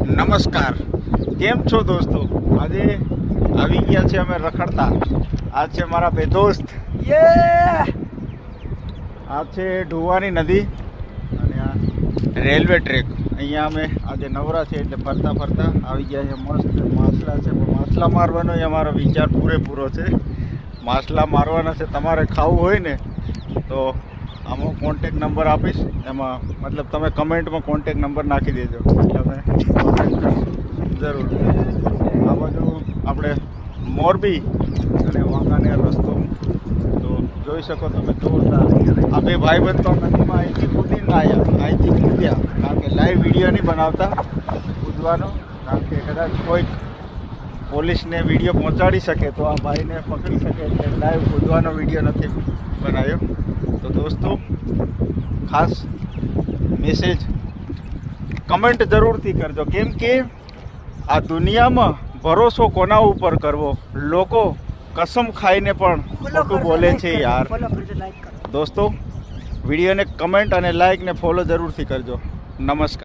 નમસ્કાર, કેમ છો દોસ્તો? આજે આવી ગયા છે અમે રખડતા. આ છે મારા બે દોસ્ત. આ છે ઢુવાની નદી અને આ રેલવે ટ્રેક. અહીંયા અમે આજે નવરા છે એટલે ફરતા ફરતા આવી ગયા છે. મસ્ત માછલા છે, પણ માછલા મારવાનો એ અમારો વિચાર પૂરેપૂરો છે. માછલા મારવાના છે. તમારે ખાવું હોય ને તો આમાં કોન્ટેક નંબર આપીશ, એમાં મતલબ તમે કમેન્ટમાં કોન્ટેક નંબર નાખી દેજો એટલે અમે જરૂર. આ બાજુ આપણે મોરબી અને વાંકાનેર રસ્તો તો જોઈ શકો તમે જોરદાર. આ બે ભાઈબંધ તો નદીમાં અહીંથી કૂદીને આવ્યા, અહીંથી કૂદ્યા, કારણ કે લાઈવ વિડીયો નહીં બનાવતા કૂદવાનો, કારણ કે કદાચ કોઈક પોલીસને વિડીયો પહોંચાડી શકે તો આ ભાઈને પકડી શકે એટલે લાઈવ કૂદવાનો વિડીયો નથી બનાવ્યો. તો દોસ્તો ખાસ મેસેજ કમેન્ટ જરૂરથી કરજો, કેમ કે આ દુનિયામાં ભરોસો કોના ઉપર કરવો? લોકો કસમ ખાઈને પણ ખોટું બોલે છે યાર. દોસ્તો વિડીયોને કમેન્ટ અને લાઈક ને ફોલો જરૂરથી કરજો. નમસ્કાર.